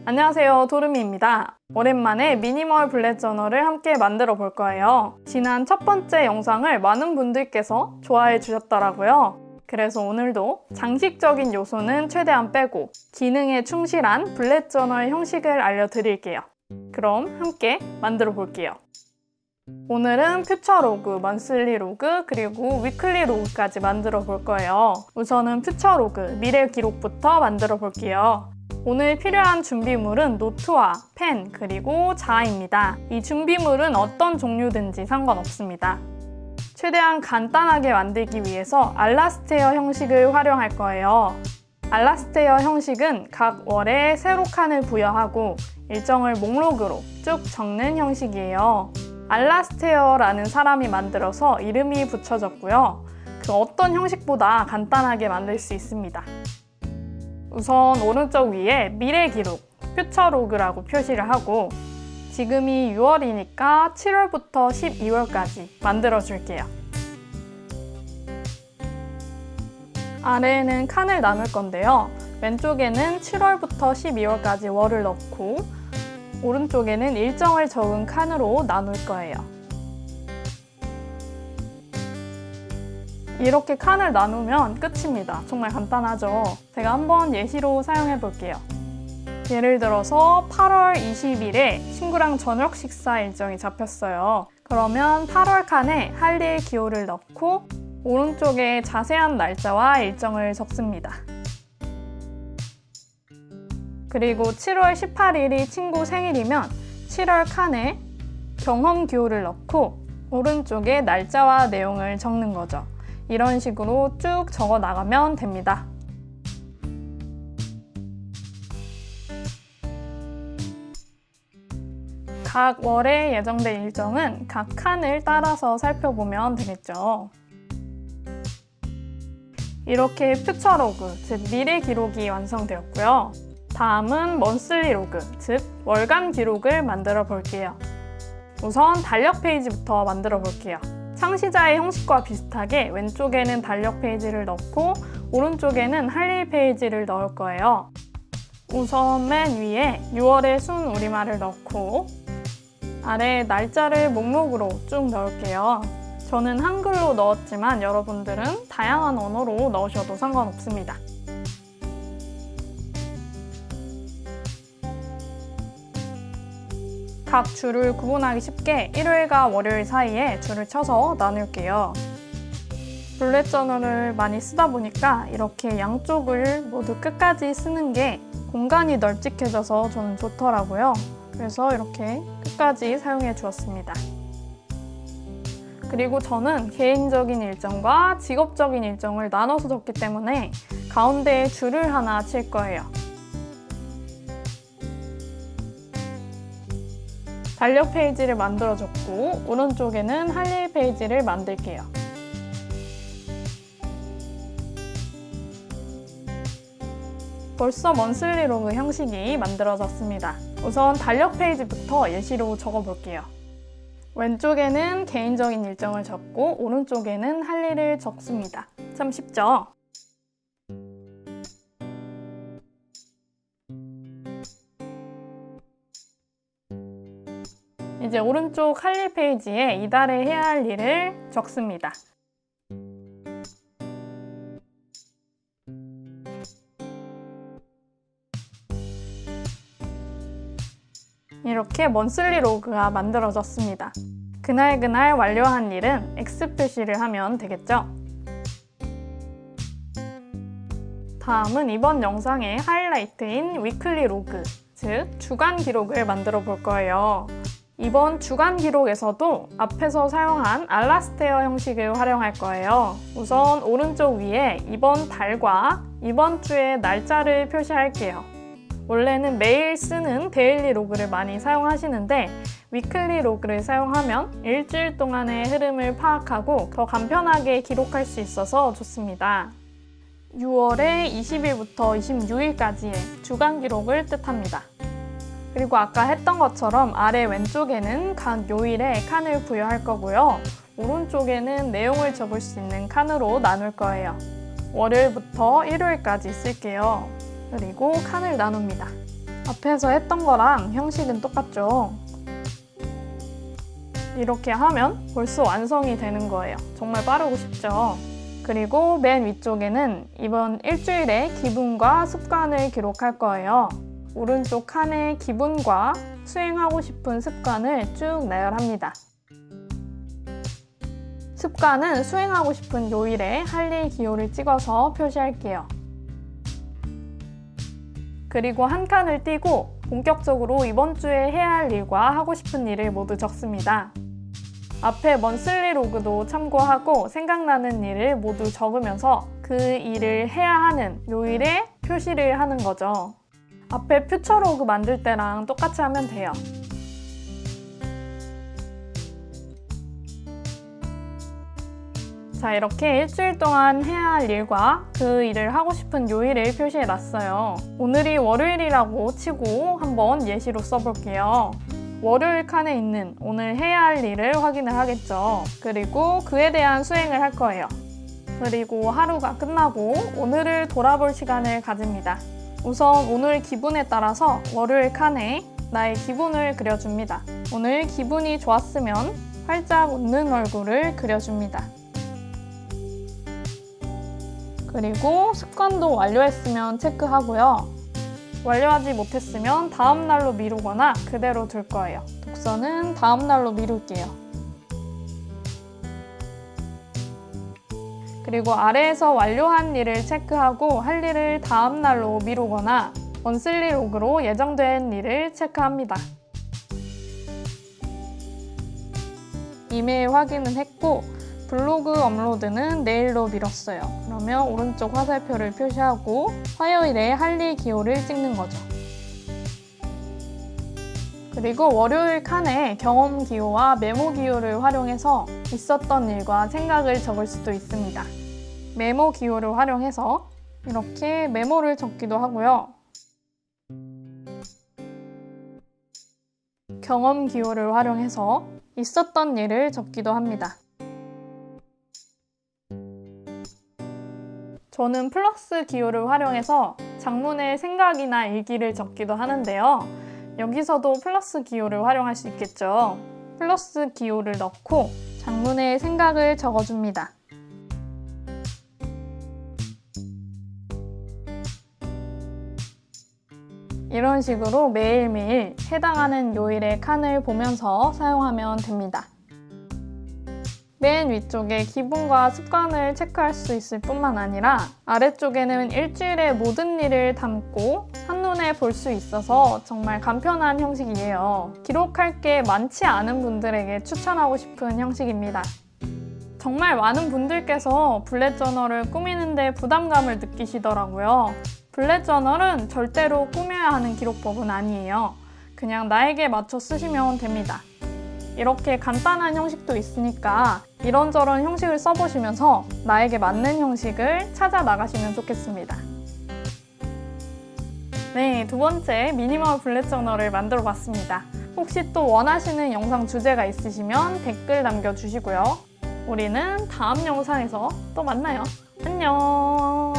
안녕하세요, 도르미입니다. 오랜만에 미니멀 블렛 저널을 함께 만들어 볼 거예요. 지난 첫 번째 영상을 많은 분들께서 좋아해 주셨더라고요. 그래서 오늘도 장식적인 요소는 최대한 빼고 기능에 충실한 블렛 저널 형식을 알려드릴게요. 그럼 함께 만들어 볼게요. 오늘은 퓨처 로그, 먼슬리 로그, 그리고 위클리 로그까지 만들어 볼 거예요. 우선은 퓨처 로그, 미래 기록부터 만들어 볼게요. 오늘 필요한 준비물은 노트와 펜, 그리고 자아입니다. 이 준비물은 어떤 종류든지 상관없습니다. 최대한 간단하게 만들기 위해서 알라스테어 형식을 활용할 거예요. 알라스테어 형식은 각 월에 세로 칸을 부여하고 일정을 목록으로 쭉 적는 형식이에요. 알라스테어라는 사람이 만들어서 이름이 붙여졌고요. 그 어떤 형식보다 간단하게 만들 수 있습니다. 우선 오른쪽 위에 미래 기록, 퓨처 로그라고 표시를 하고 지금이 6월이니까 7월부터 12월까지 만들어 줄게요. 아래에는 칸을 나눌 건데요. 왼쪽에는 7월부터 12월까지 월을 넣고 오른쪽에는 일정을 적은 칸으로 나눌 거예요. 이렇게 칸을 나누면 끝입니다. 정말 간단하죠? 제가 한번 예시로 사용해 볼게요. 예를 들어서 8월 20일에 친구랑 저녁 식사 일정이 잡혔어요. 그러면 8월 칸에 할 일 기호를 넣고 오른쪽에 자세한 날짜와 일정을 적습니다. 그리고 7월 18일이 친구 생일이면 7월 칸에 경험 기호를 넣고 오른쪽에 날짜와 내용을 적는 거죠. 이런 식으로 쭉 적어 나가면 됩니다. 각 월에 예정된 일정은 각 칸을 따라서 살펴보면 되겠죠. 이렇게 퓨처 로그, 즉 미래 기록이 완성되었고요. 다음은 먼슬리 로그, 즉 월간 기록을 만들어 볼게요. 우선 달력 페이지부터 만들어 볼게요. 창시자의 형식과 비슷하게 왼쪽에는 달력 페이지를 넣고 오른쪽에는 할 일 페이지를 넣을 거예요. 우선 맨 위에 6월의 순 우리말을 넣고 아래에 날짜를 목록으로 쭉 넣을게요. 저는 한글로 넣었지만 여러분들은 다양한 언어로 넣으셔도 상관없습니다. 각 줄을 구분하기 쉽게 일요일과 월요일 사이에 줄을 쳐서 나눌게요. 블렛 저널을 많이 쓰다 보니까 이렇게 양쪽을 모두 끝까지 쓰는 게 공간이 널찍해져서 저는 좋더라고요. 그래서 이렇게 끝까지 사용해 주었습니다. 그리고 저는 개인적인 일정과 직업적인 일정을 나눠서 적기 때문에 가운데에 줄을 하나 칠 거예요. 달력 페이지를 만들어줬고 오른쪽에는 할 일 페이지를 만들게요. 벌써 먼슬리 로그 형식이 만들어졌습니다. 우선 달력 페이지부터 예시로 적어볼게요. 왼쪽에는 개인적인 일정을 적고 오른쪽에는 할 일을 적습니다. 참 쉽죠? 이제 오른쪽 할 일 페이지에 이달에 해야 할 일을 적습니다. 이렇게 먼슬리 로그가 만들어졌습니다. 그날 완료한 일은 X 표시를 하면 되겠죠? 다음은 이번 영상의 하이라이트인 위클리 로그, 즉 주간 기록을 만들어 볼 거예요. 이번 주간 기록에서도 앞에서 사용한 알라스테어 형식을 활용할 거예요. 우선 오른쪽 위에 이번 달과 이번 주의 날짜를 표시할게요. 원래는 매일 쓰는 데일리 로그를 많이 사용하시는데 위클리 로그를 사용하면 일주일 동안의 흐름을 파악하고 더 간편하게 기록할 수 있어서 좋습니다. 6월의 20일부터 26일까지의 주간 기록을 뜻합니다. 그리고 아까 했던 것처럼 아래 왼쪽에는 각 요일에 칸을 부여할 거고요. 오른쪽에는 내용을 적을 수 있는 칸으로 나눌 거예요. 월요일부터 일요일까지 쓸게요. 그리고 칸을 나눕니다. 앞에서 했던 거랑 형식은 똑같죠? 이렇게 하면 벌써 완성이 되는 거예요. 정말 빠르고 쉽죠? 그리고 맨 위쪽에는 이번 일주일의 기분과 습관을 기록할 거예요. 오른쪽 칸에 기분과 수행하고 싶은 습관을 쭉 나열합니다. 습관은 수행하고 싶은 요일에 할 일 기호를 찍어서 표시할게요. 그리고 한 칸을 띄고 본격적으로 이번 주에 해야 할 일과 하고 싶은 일을 모두 적습니다. 앞에 먼슬리 로그도 참고하고 생각나는 일을 모두 적으면서 그 일을 해야 하는 요일에 표시를 하는 거죠. 앞에 퓨처 로그 만들 때랑 똑같이 하면 돼요. 자, 이렇게 일주일 동안 해야 할 일과 그 일을 하고 싶은 요일을 표시해 놨어요. 오늘이 월요일이라고 치고 한번 예시로 써볼게요. 월요일 칸에 있는 오늘 해야 할 일을 확인을 하겠죠. 그리고 그에 대한 수행을 할 거예요. 그리고 하루가 끝나고 오늘을 돌아볼 시간을 가집니다. 우선 오늘 기분에 따라서 월요일 칸에 나의 기분을 그려줍니다. 오늘 기분이 좋았으면 활짝 웃는 얼굴을 그려줍니다. 그리고 습관도 완료했으면 체크하고요. 완료하지 못했으면 다음 날로 미루거나 그대로 둘 거예요. 독서는 다음 날로 미룰게요. 그리고 아래에서 완료한 일을 체크하고 할 일을 다음 날로 미루거나 먼슬리 로그로 예정된 일을 체크합니다. 이메일 확인은 했고 블로그 업로드는 내일로 미뤘어요. 그러면 오른쪽 화살표를 표시하고 화요일에 할 일 기호를 찍는 거죠. 그리고 월요일 칸에 경험 기호와 메모 기호를 활용해서 있었던 일과 생각을 적을 수도 있습니다. 메모 기호를 활용해서 이렇게 메모를 적기도 하고요. 경험 기호를 활용해서 있었던 일을 적기도 합니다. 저는 플러스 기호를 활용해서 장문의 생각이나 일기를 적기도 하는데요. 여기서도 플러스 기호를 활용할 수 있겠죠. 플러스 기호를 넣고 장문의 생각을 적어줍니다. 이런 식으로 매일매일 해당하는 요일의 칸을 보면서 사용하면 됩니다. 맨 위쪽에 기분과 습관을 체크할 수 있을 뿐만 아니라 아래쪽에는 일주일의 모든 일을 담고 한눈에 볼 수 있어서 정말 간편한 형식이에요. 기록할 게 많지 않은 분들에게 추천하고 싶은 형식입니다. 정말 많은 분들께서 블렛 저널을 꾸미는데 부담감을 느끼시더라고요. 블렛 저널은 절대로 꾸며야 하는 기록법은 아니에요. 그냥 나에게 맞춰 쓰시면 됩니다. 이렇게 간단한 형식도 있으니까 이런저런 형식을 써보시면서 나에게 맞는 형식을 찾아 나가시면 좋겠습니다. 네, 두 번째 미니멀 블렛 저널을 만들어 봤습니다. 혹시 또 원하시는 영상 주제가 있으시면 댓글 남겨주시고요. 우리는 다음 영상에서 또 만나요. 안녕!